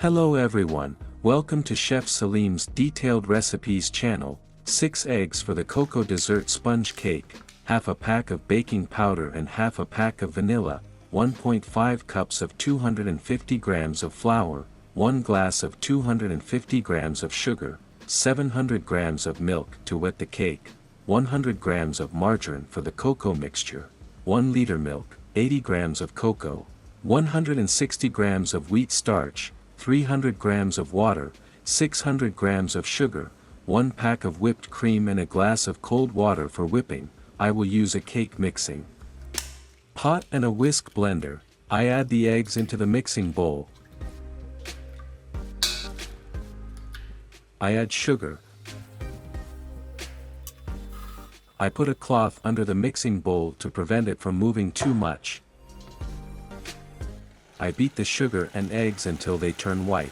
Hello everyone, welcome to Chef Salim's Detailed Recipes channel. 6 eggs for the cocoa dessert sponge cake, half a pack of baking powder and half a pack of vanilla, 1.5 cups of 250 grams of flour, 1 glass of 250 grams of sugar, 700 grams of milk to wet the cake, 100 grams of margarine for the cocoa mixture, 1 liter milk, 80 grams of cocoa, 160 grams of wheat starch, 300 grams of water, 600 grams of sugar, 1 pack of whipped cream and a glass of cold water for whipping. I will use a cake mixing pot and a whisk blender. I add the eggs into the mixing bowl. I add sugar. I put a cloth under the mixing bowl to prevent it from moving too much. I beat the sugar and eggs until they turn white.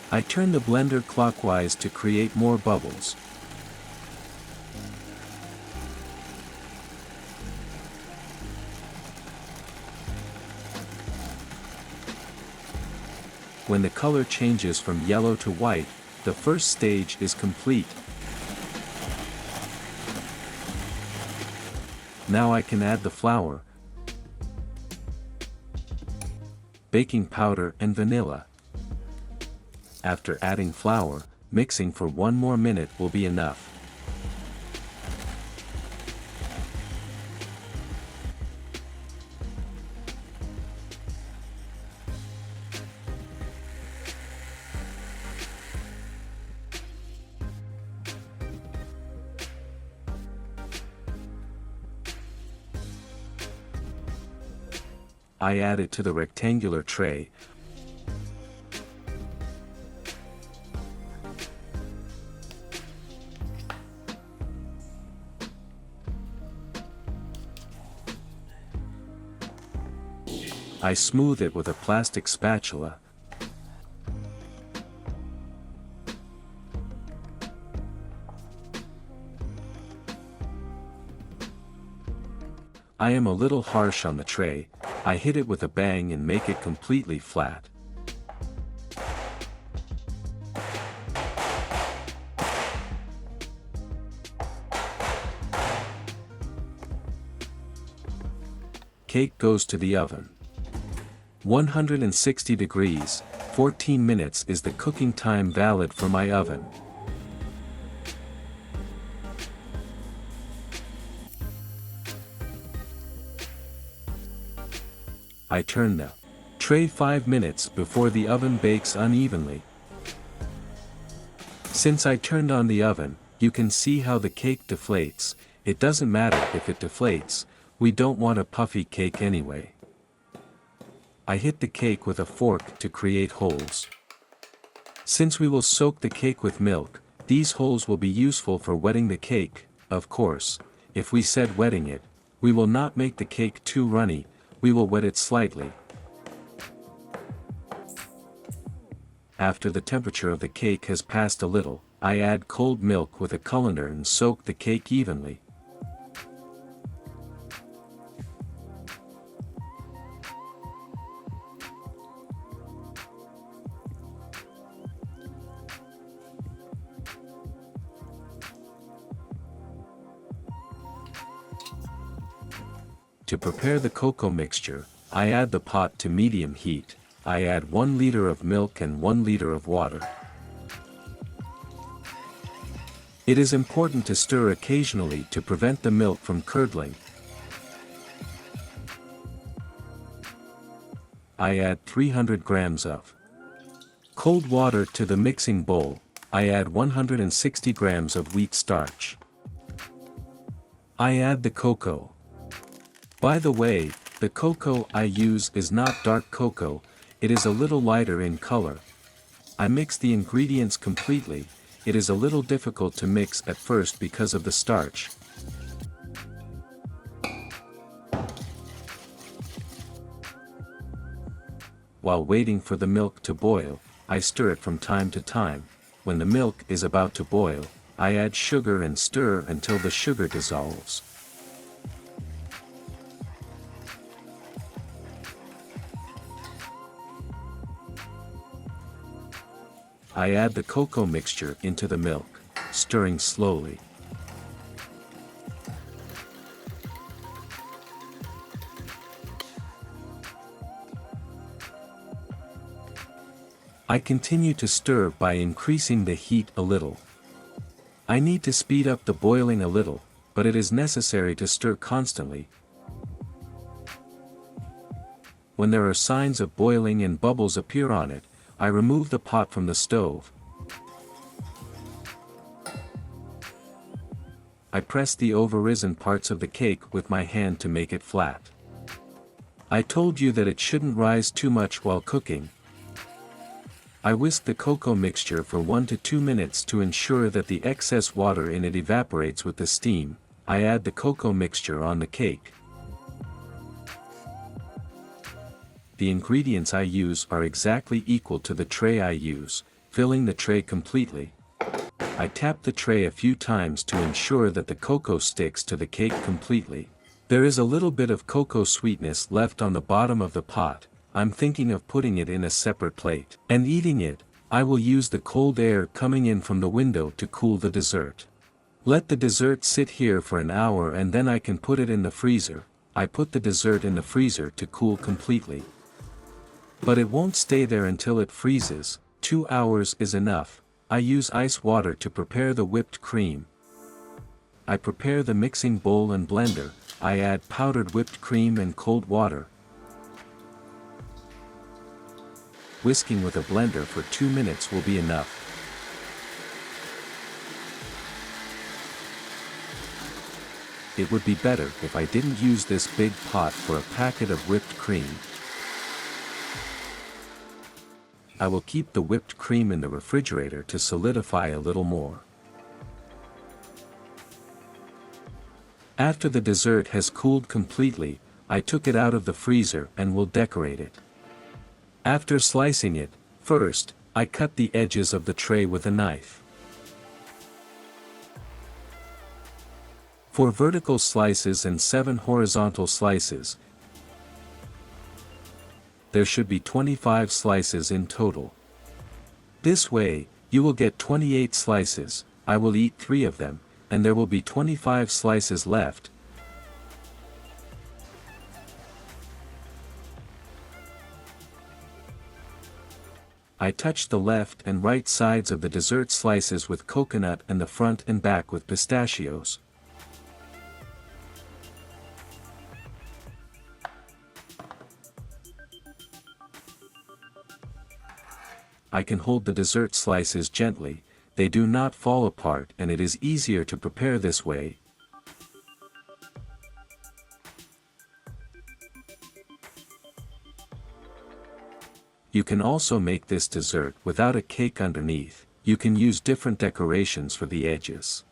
I turn the blender clockwise to create more bubbles. When the color changes from yellow to white, the first stage is complete. Now I can add the flour, baking powder and vanilla. After adding flour, mixing for 1 more minute will be enough. I add it to the rectangular tray. I smooth it with a plastic spatula. I am a little harsh on the tray. I hit it with a bang and make it completely flat. Cake goes to the oven. 160 degrees, 14 minutes is the cooking time valid for my oven. I turn the tray 5 minutes before the oven bakes unevenly. Since I turned on the oven, you can see how the cake deflates. It doesn't matter if it deflates, we don't want a puffy cake anyway. I hit the cake with a fork to create holes. Since we will soak the cake with milk, these holes will be useful for wetting the cake. Of course, if we said wetting it, we will not make the cake too runny. We will wet it slightly. After the temperature of the cake has passed a little, I add cold milk with a colander and soak the cake evenly. To prepare the cocoa mixture, I add the pot to medium heat. I add 1 liter of milk and 1 liter of water. It is important to stir occasionally to prevent the milk from curdling. I add 300 grams of cold water to the mixing bowl. I add 160 grams of wheat starch. I add the cocoa. By the way, the cocoa I use is not dark cocoa, it is a little lighter in color. I mix the ingredients completely. It is a little difficult to mix at first because of the starch. While waiting for the milk to boil, I stir it from time to time. When the milk is about to boil, I add sugar and stir until the sugar dissolves. I add the cocoa mixture into the milk, stirring slowly. I continue to stir by increasing the heat a little. I need to speed up the boiling a little, but it is necessary to stir constantly. When there are signs of boiling and bubbles appear on it, I remove the pot from the stove. I press the over-risen parts of the cake with my hand to make it flat. I told you that it shouldn't rise too much while cooking. I whisk the cocoa mixture for 1 to 2 minutes to ensure that the excess water in it evaporates with the steam. I add the cocoa mixture on the cake. The ingredients I use are exactly equal to the tray I use, filling the tray completely. I tap the tray a few times to ensure that the cocoa sticks to the cake completely. There is a little bit of cocoa sweetness left on the bottom of the pot. I'm thinking of putting it in a separate plate and eating it. I will use the cold air coming in from the window to cool the dessert. Let the dessert sit here for an hour and then I can put it in the freezer. I put the dessert in the freezer to cool completely. But it won't stay there until it freezes. 2 hours is enough. I use ice water to prepare the whipped cream. I prepare the mixing bowl and blender. I add powdered whipped cream and cold water. Whisking with a blender for 2 minutes will be enough. It would be better if I didn't use this big pot for a packet of whipped cream. I will keep the whipped cream in the refrigerator to solidify a little more. After the dessert has cooled completely, I took it out of the freezer and will decorate it. After slicing it, first, I cut the edges of the tray with a knife. For vertical slices and 7 horizontal slices, there should be 25 slices in total. This way, you will get 28 slices. I will eat 3 of them, and there will be 25 slices left. I touch the left and right sides of the dessert slices with coconut and the front and back with pistachios. I can hold the dessert slices gently, they do not fall apart and it is easier to prepare this way. You can also make this dessert without a cake underneath. You can use different decorations for the edges.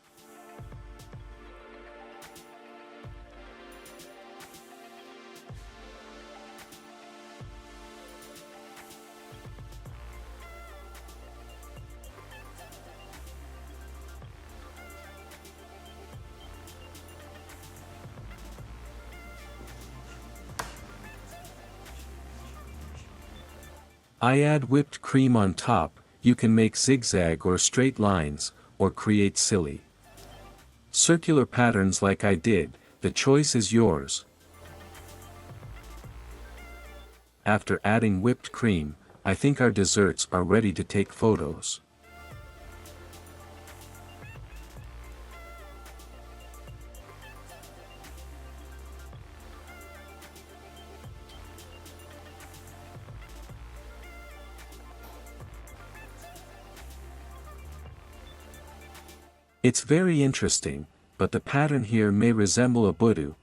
I add whipped cream on top. You can make zigzag or straight lines, or create silly circular patterns like I did. The choice is yours. After adding whipped cream, I think our desserts are ready to take photos. It's very interesting, but the pattern here may resemble a budu.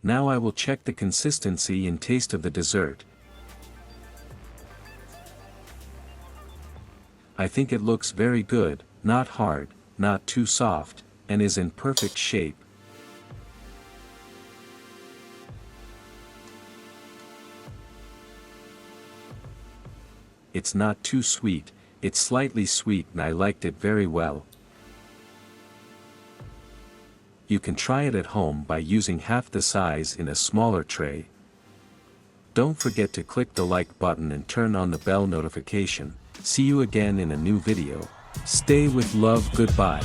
Now I will check the consistency and taste of the dessert. I think it looks very good, not hard, not too soft, and is in perfect shape. It's not too sweet, it's slightly sweet and I liked it very well. You can try it at home by using half the size in a smaller tray. don't forget to click the like button and turn on the bell notification. See you again in a new video. Stay with love, goodbye.